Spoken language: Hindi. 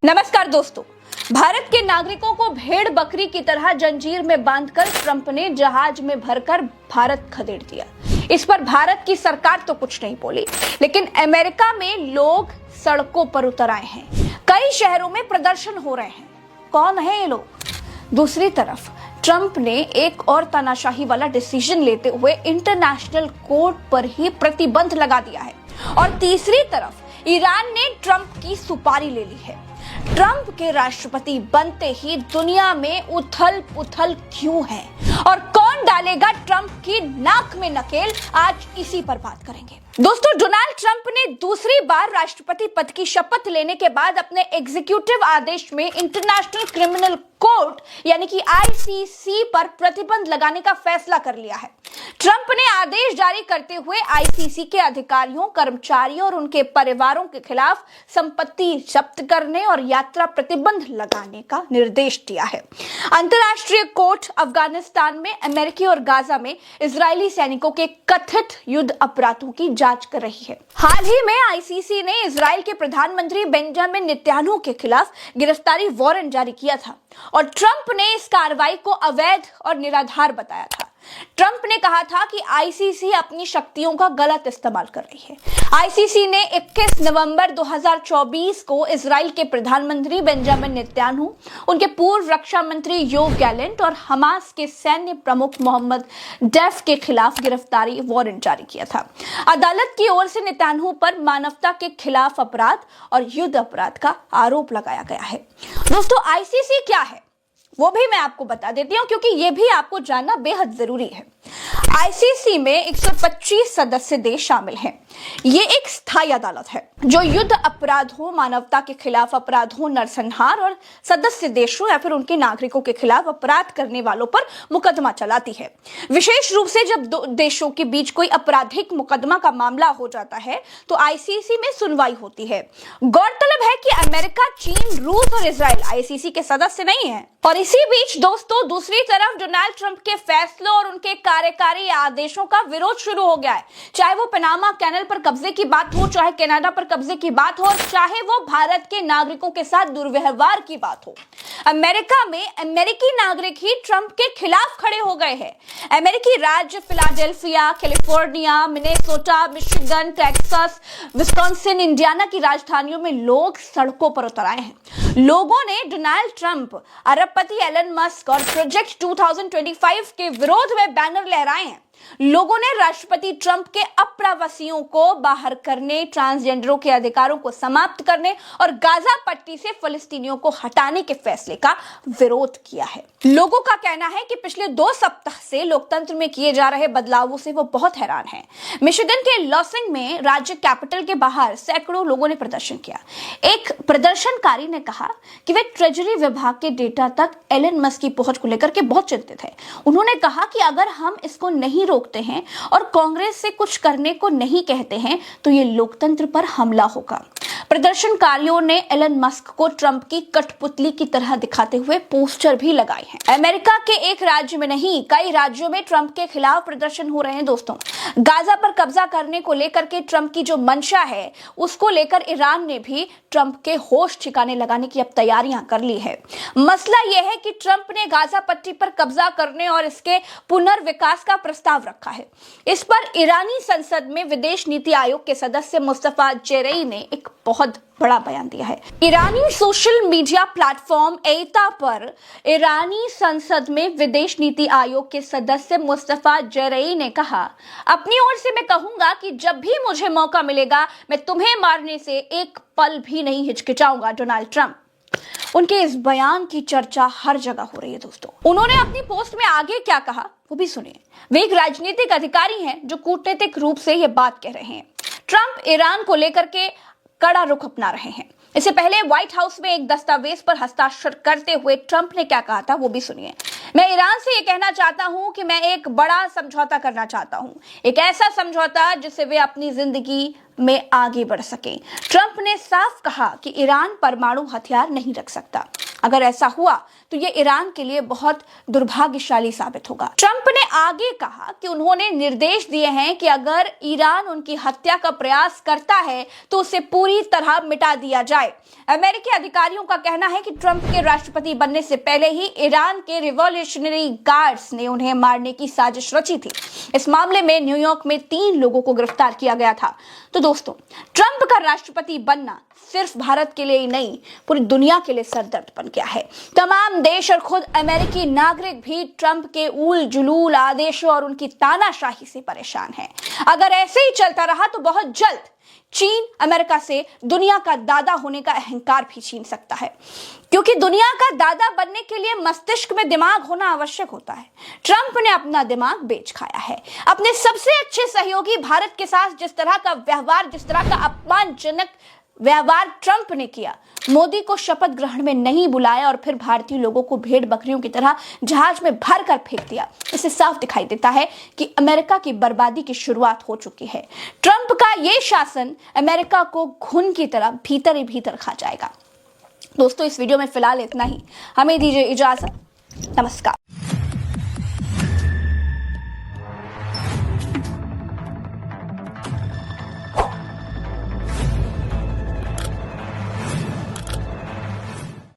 नमस्कार दोस्तों। भारत के नागरिकों को भेड़ बकरी की तरह जंजीर में बांधकर ट्रंप ने जहाज में भरकर भारत खदेड़ दिया। इस पर भारत की सरकार तो कुछ नहीं बोली, लेकिन अमेरिका में लोग सड़कों पर उतर आए हैं। कई शहरों में प्रदर्शन हो रहे हैं। कौन है ये लोग? दूसरी तरफ ट्रंप ने एक और तानाशाही वाला डिसीजन लेते हुए इंटरनेशनल कोर्ट पर ही प्रतिबंध लगा दिया है। और तीसरी तरफ ईरान ने ट्रंप की सुपारी ले ली है। ट्रंप के राष्ट्रपति बनते ही दुनिया में उथल पुथल क्यों है और कौन डालेगा ट्रंप की नाक में नकेल, आज इसी पर बात करेंगे। दोस्तों, डोनाल्ड ट्रंप ने दूसरी बार राष्ट्रपति पद की शपथ लेने के बाद अपने एग्जीक्यूटिव आदेश में इंटरनेशनल क्रिमिनल कोर्ट यानी कि आईसीसी पर प्रतिबंध लगाने का फैसला कर लिया है। ट्रंप ने आदेश जारी करते हुए आईसीसी के अधिकारियों, कर्मचारियों और उनके परिवारों के खिलाफ संपत्ति जब्त करने और यात्रा प्रतिबंध लगाने का निर्देश दिया है। अंतर्राष्ट्रीय कोर्ट अफगानिस्तान में अमेरिकी और गाजा में इजरायली सैनिकों के कथित युद्ध अपराधों की जांच कर रही है। हाल ही में आईसीसी ने इजरायल के प्रधानमंत्री बेंजामिन नेतन्याहू के खिलाफ गिरफ्तारी वारंट जारी किया था और ट्रंप ने इस कार्रवाई को अवैध और निराधार बताया था। ट्रंप ने कहा था कि आईसीसी अपनी शक्तियों का गलत इस्तेमाल कर रही है। आईसीसी ने 21 नवंबर 2024 को इजराइल के प्रधानमंत्री बेंजामिन नेतन्याहू, उनके पूर्व रक्षा मंत्री योव गैलेंट और हमास के सैन्य प्रमुख मोहम्मद डेफ के खिलाफ गिरफ्तारी वारंट जारी किया था। अदालत की ओर से नेतन्याहू पर मानवता के खिलाफ अपराध और युद्ध अपराध का आरोप लगाया गया है। दोस्तों, आईसीसी क्या है वो भी मैं आपको बता देती हूं, क्योंकि ये भी आपको जानना बेहद जरूरी है। आईसीसी में 125 सदस्य देश शामिल हैं। ये एक स्थायी अदालत है जो युद्ध अपराधों, मानवता के खिलाफ अपराधों, नरसंहार और सदस्य देशों या फिर उनके नागरिकों के खिलाफ अपराध करने वालों पर मुकदमा चलाती है। विशेष रूप से जब दो देशों के बीच कोई आपराधिक मुकदमा का मामला हो जाता है तो आईसीसी में सुनवाई होती है। गौरतलब है कि अमेरिका, चीन, रूस और इजराइल आईसीसी के सदस्य नहीं है। और इसी बीच दोस्तों, दूसरी तरफ डोनाल्ड ट्रंप के फैसलों और उनके कार्यकारी आदेशों का विरोध शुरू हो गया है। चाहे वो पनामा कैनाल पर कब्जे की बात हो, चाहे कनाडा पर कब्जे की बात हो, और चाहे वो भारत के नागरिकों के साथ दुर्व्यवहार की बात हो। अमेरिका में अमेरिकी नागरिक ही ट्रंप के खिलाफ खड़े हो गए हैं। अमेरिकी राज्य Philadelphia, California, Minnesota, Michigan, Texas, Wisconsin, Indiana की राजधानियों में लोग सड़कों पर उतर आए हैं। लोगों ने डोनाल्ड ट्रंप, अरबपति एलन मस्क और प्रोजेक्ट 2025 के विरोध में बैनर लहराए हैं। लोगों ने राष्ट्रपति ट्रंप के अप्रवासियों को बाहर करने, ट्रांसजेंडरों के अधिकारों को समाप्त करने और गाजा पट्टी से फिलिस्तीनियों को हटाने के फैसले का विरोध किया है। लोगों का कहना है कि पिछले 2 सप्ताह से लोकतंत्र में किए जा रहे बदलावों से वो बहुत हैरान हैं। मिशिगन के लॉसिंग में राज्य कैपिटल के बाहर सैकड़ों लोगों ने प्रदर्शन किया। एक प्रदर्शनकारी ने कहा कि वे ट्रेजरी विभाग के डेटा तक एलन मस्क की पहुंच को लेकर के बहुत चिंतित है। उन्होंने कहा कि अगर हम इसको नहीं रोकते हैं और कांग्रेस से कुछ करने को नहीं कहते हैं तो ये लोकतंत्र पर हमला होगा। प्रदर्शनकारियों ने एलन मस्क को ट्रंप की कठपुतली की तरह दिखाते हुए पोस्टर भी लगाए हैं। अमेरिका के एक राज्य में नहीं, कई राज्यों में ट्रंप के खिलाफ प्रदर्शन हो रहे हैं। दोस्तों, गाजा पर कब्जा करने को लेकर के ट्रंप की जो मंशा है, उसको लेकर ईरान ने भी ट्रंप के होश ठिकाने लगाने की अब तैयारियां कर ली है। मसला यह है कि ट्रंप ने गाजा पट्टी पर कब्जा करने और इसके पुनर्विकास का प्रस्ताव रखा है। इस पर ईरानी संसद में विदेश नीति आयोग के सदस्य मुस्तफा जेरई ने एक बहुत बड़ा बयान दिया है। ईरानी सोशल मीडिया प्लेटफॉर्म एता पर ईरानी संसद में विदेश नीति आयोग के सदस्य मुस्तफा जेरई ने कहा, अपनी ओर से मैं कहूंगा कि जब भी मुझे मौका मिलेगा मैं तुम्हें मारने से एक पल भी नहीं हिचकिचाऊंगा। डोनाल्ड ट्रंप, उनके इस बयान की चर्चा हर जगह हो रही है। दोस्तों, उन्होंने अपनी पोस्ट में आगे क्या कहा वो भी सुनिए। वे एक राजनीतिक अधिकारी हैं जो कूटनीतिक रूप से ये बात कह रहे हैं। ट्रंप ईरान को लेकर के कड़ा रुख अपना रहे हैं। इससे पहले व्हाइट हाउस में एक दस्तावेज पर हस्ताक्षर करते हुए ट्रंप ने क्या कहा था वो भी सुनिए। मैं ईरान से ये कहना चाहता हूं कि मैं एक बड़ा समझौता करना चाहता हूं, एक ऐसा समझौता जिससे वे अपनी जिंदगी में आगे बढ़ सकें। ट्रंप ने साफ कहा कि ईरान परमाणु हथियार नहीं रख सकता। अगर ऐसा हुआ तो ये ईरान के लिए बहुत दुर्भाग्यशाली साबित होगा। ट्रंप ने आगे कहा कि उन्होंने निर्देश दिए हैं कि अगर ईरान उनकी हत्या का प्रयास करता है तो उसे पूरी तरह मिटा दिया जाए। अमेरिकी अधिकारियों का कहना है कि ट्रंप के राष्ट्रपति बनने से पहले ही ईरान के रिवॉल्यूशनरी गार्ड्स ने उन्हें मारने की साजिश रची थी। इस मामले में न्यूयॉर्क में 3 लोगों को गिरफ्तार किया गया था। तो दोस्तों, ट्रंप का राष्ट्रपति बनना सिर्फ भारत के लिए ही नहीं, पूरी दुनिया के लिए सरदर्द बन गया है। तमाम देश और खुद अमेरिकी नागरिक भी ट्रंप के उल जुलूल आदेशों और उनकी तानाशाही से परेशान हैं। अगर ऐसे ही चलता रहा तो बहुत जल्द चीन अमेरिका से दुनिया का दादा होने का अहंकार भी छीन सकता है, क्योंकि दुनिया का दादा बनने के लिए मस्तिष्क में दिमाग होना आवश्यक होता है। ट्रंप ने अपना दिमाग बेच खाया है। अपने सबसे अच्छे सहयोगी भारत के साथ जिस तरह का व्यवहार, जिस तरह का अपमानजनक व्यवहार ट्रंप ने किया, मोदी को शपथ ग्रहण में नहीं बुलाया और फिर भारतीय लोगों को भेड़ बकरियों की तरह जहाज में भर कर फेंक दिया, इससे साफ दिखाई देता है कि अमेरिका की बर्बादी की शुरुआत हो चुकी है। ट्रंप का ये शासन अमेरिका को घुन की तरह भीतर ही भीतर खा जाएगा। दोस्तों, इस वीडियो में फिलहाल इतना ही। हमें दीजिए इजाजत। नमस्कार।